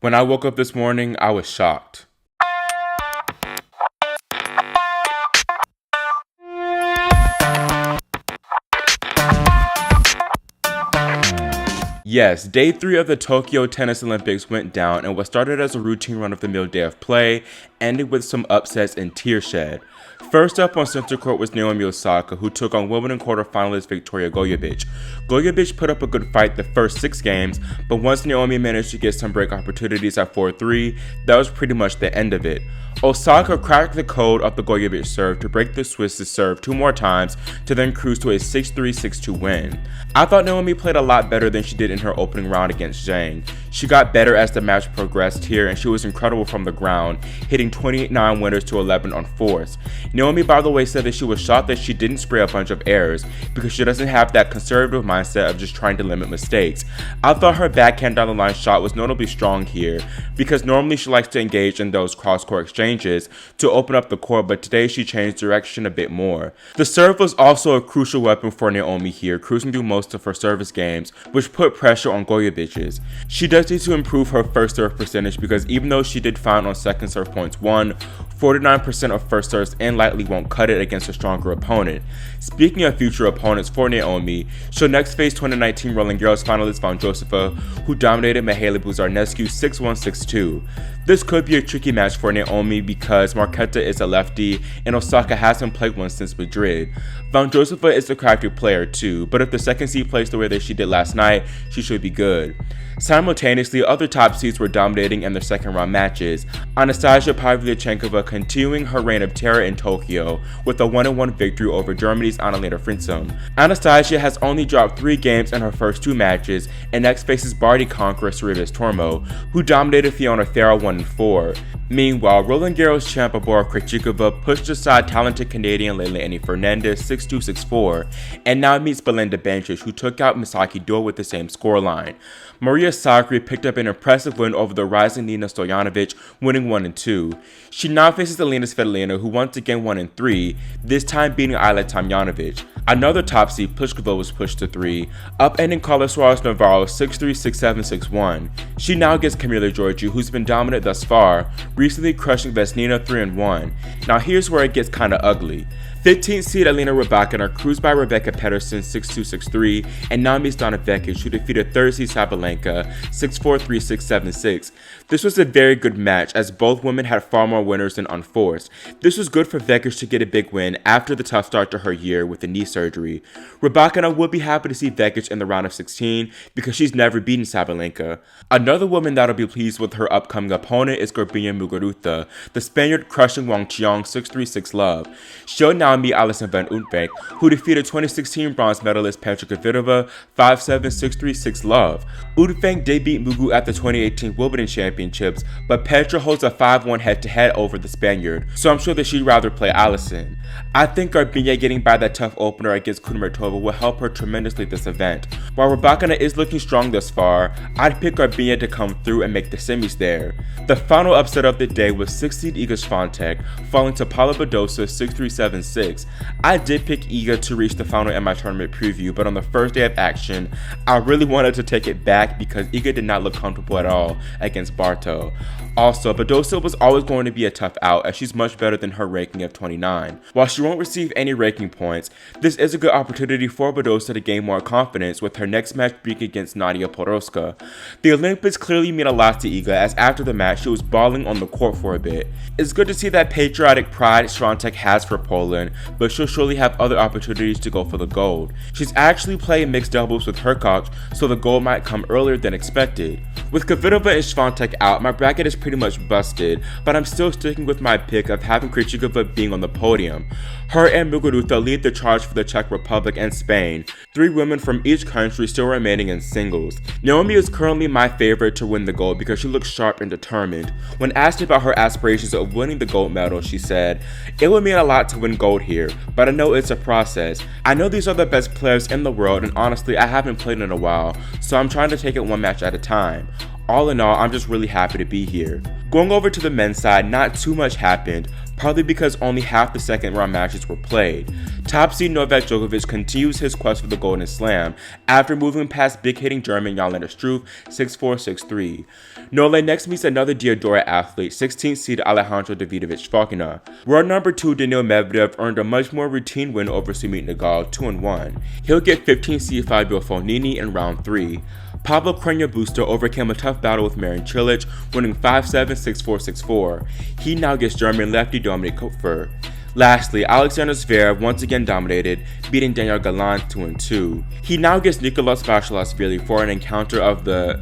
When I woke up this morning, I was shocked. Yes, day 3 of the Tokyo Tennis Olympics went down, and what started as a routine run-of-the-mill day of play ended with some upsets and tears shed. First up on center court was Naomi Osaka, who took on Wimbledon quarterfinalist Viktorija Golubic. Golubic put up a good fight the first 6 games, but once Naomi managed to get some break opportunities at 4-3, that was pretty much the end of it. Osaka cracked the code of the Golubic serve to break the Swiss's serve 2 more times to then cruise to a 6-3, 6-2 win. I thought Naomi played a lot better than she did in her opening round against Zhang. She got better as the match progressed here, and she was incredible from the ground, hitting 28-9 winners to 11 on fours. Naomi, by the way, said that she was shocked that she didn't spray a bunch of errors because she doesn't have that conservative mindset of just trying to limit mistakes. I thought her backhand down the line shot was notably strong here because normally she likes to engage in those cross-court exchanges to open up the court, but today she changed direction a bit more. The serve was also a crucial weapon for Naomi here, cruising through most of her service games, which put pressure on Golubic's. She does need to improve her first serve percentage because even though she did fine on second serve points won, 49% of first serves and likely won't cut it against a stronger opponent. Speaking of future opponents for Naomi, she'll next face 2019 Roland Garros finalist Vondrousova, who dominated Mihaela Buzarnescu 6-1, 6-2. This could be a tricky match for Naomi because Marketa is a lefty and Osaka hasn't played one since Madrid. Vondrousova is a crafty player too, but if the second seed plays the way that she did last night, she should be good. Simultaneously, other top seeds were dominating in their second round matches. Anastasia Pavlyuchenkova continuing her reign of terror in Tokyo with a 1-1 victory over Germany's Annalena Fritzum. Anastasia has only dropped 3 games in her first 2 matches and next faces Barty conqueror Cerritos Tormo, who dominated Fiona Farrow 1-4. Meanwhile, Roland Garros champ Barbora Krejcikova pushed aside talented Canadian Leilani Fernandez 6-2, 6-4, and now meets Belinda Bencic, who took out Misaki Doi with the same scoreline. Maria Sakkari picked up an impressive win over the rising Nina Stojanovic, winning 1-2. She now faces Elena Svitolina, who once again won in 3, this time beating Ayla Tomljanovic. Another top seed, Pliskova, was pushed to 3, upending Carla Suarez Navarro 6-3, 6-7, 6-1. She now gets Camila Giorgi, who's been dominant thus far, recently crushing Vesnina 3-1. Now here's where it gets kinda ugly. 15th seed Elena Rybakina cruised by Rebecca Pedersen 6-2, 6-3, and now meets Donna Vekic, who defeated 3rd seed Sabalenka 6-4, 3-6, 7-6. This was a very good match as both women had far more winners than unforced. This was good for Vekic to get a big win after the tough start to her year with the knee surgery. Rybakina would be happy to see Vekic in the round of 16 because she's never beaten Sabalenka. Another woman that'll be pleased with her upcoming opponent is Garbiñe Muguruza, the Spaniard crushing Wang Qiang 6-3, 6-love. She'll now meet Alison van Uytvanck, who defeated 2016 bronze medalist Petra Kvitova 5-7, 6-3, 6-love. Uytvanck did beat Mugu at the 2018 Wimbledon Championships, but Petra holds a 5-1 head-to-head over the Spaniard, so I'm sure that she'd rather play Alison. I think Garbiñe getting by that tough opener against Kudermetova will help her tremendously this event. While Rybakina is looking strong thus far, I'd pick Garbiñe to come through and make the semis there. The final upset of the day was 6th seed Iga Swiatek, falling to Paula Badosa 6-3, 7-6. I did pick Iga to reach the final in my tournament preview, but on the first day of action, I really wanted to take it back because Iga did not look comfortable at all against Barto. Also, Badosa was always going to be a tough out as she's much better than her ranking of 29. While she won't receive any ranking points, this is a good opportunity for Badosa to gain more confidence with her next match being against Nadia Podoroska. The Olympics clearly mean a lot to Iga as after the match she was balling on the court for a bit. It's good to see that patriotic pride Swiatek has for Poland, but she'll surely have other opportunities to go for the gold. She's actually playing mixed doubles with Herkoch, so the gold might come earlier than expected. With Kvitova and Swiatek out, my bracket is pretty much busted, but I'm still sticking with my pick of having Krejcikova being on the podium. Her and Muguruza lead the charge for the Czech Republic and Spain, 3 women from each country still remaining in singles. Naomi is currently my favorite to win the gold because she looks sharp and determined. When asked about her aspirations of winning the gold medal, she said, "It would mean a lot to win gold here, but I know it's a process. I know these are the best players in the world, and honestly, I haven't played in a while, so I'm trying to take it one match at a time. All in all, I'm just really happy to be here." Going over to the men's side, not too much happened. partly because only half the second round matches were played. Top seed Novak Djokovic continues his quest for the Golden Slam after moving past big-hitting German Jan-Lennart Struff 6-4, 6-3. Nole next meets another Diadora athlete, 16th seed Alejandro Davidovich Fokina. World number 2 Daniil Medvedev earned a much more routine win over Sumit Nagal, 2-1. He'll get 15th seed Fabio Fognini in round 3. Pablo Carreño Busta overcame a tough battle with Marin Cilic, winning 5-7, 6-4, 6-4. He now gets German lefty Dominik Koepfer. Lastly, Alexander Zverev once again dominated, beating Daniel Galán 2-2. He now gets Nicolas Bacelas for an encounter of the,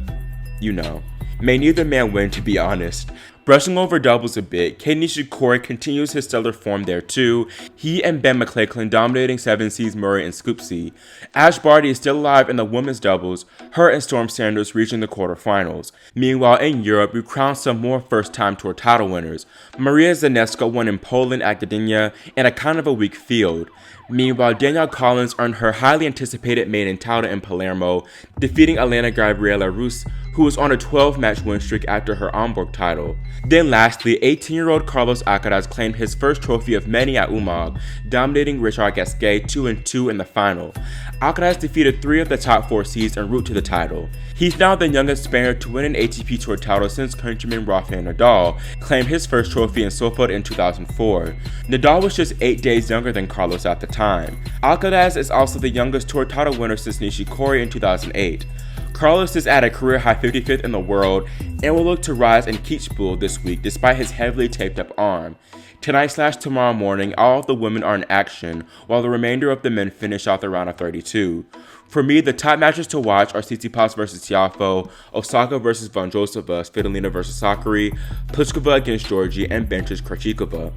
May neither man win, to be honest. Brushing over doubles a bit, Kei Nishikori continues his stellar form there too, he and Ben McLachlan dominating 7 seeds Murray and Scoopsy. Ash Barty is still alive in the women's doubles, her and Storm Sanders reaching the quarterfinals. Meanwhile in Europe, we crowned some more first-time tour title winners. Maria Zaneska won in Poland at Gdynia in a kind of a weak field. Meanwhile, Danielle Collins earned her highly anticipated maiden title in Palermo, defeating Elena Gabriela Rus, who was on a 12-match win streak after her Hamburg title. Then lastly, 18-year-old Carlos Alcaraz claimed his first trophy of many at Umag, dominating Richard Gasquet 2-2 in the final. Alcaraz defeated 3 of the top 4 seeds en route to the title. He's now the youngest Spaniard to win an ATP Tour title since countryman Rafael Nadal claimed his first trophy in Sofia in 2004. Nadal was just 8 days younger than Carlos at the time. Alcaraz is also the youngest tour title winner since Nishikori in 2008. Carlos is at a career-high 55th in the world and will look to rise in Kitzbühel this week despite his heavily taped-up arm. Tonight/tomorrow morning, all of the women are in action, while the remainder of the men finish out the round of 32. For me, the top matches to watch are Tsitsipas vs Tiafoe, Osaka vs Vondrousova, Svitolina vs Sakkari, Pliskova against Georgie, and Bencic Krejcikova.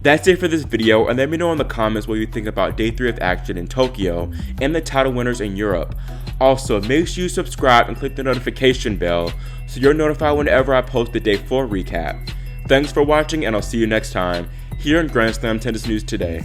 That's it for this video, and let me know in the comments what you think about Day 3 of action in Tokyo and the title winners in Europe. Also, make sure you subscribe and click the notification bell so you're notified whenever I post the Day 4 recap. Thanks for watching, and I'll see you next time here in Grand Slam Tennis News Today.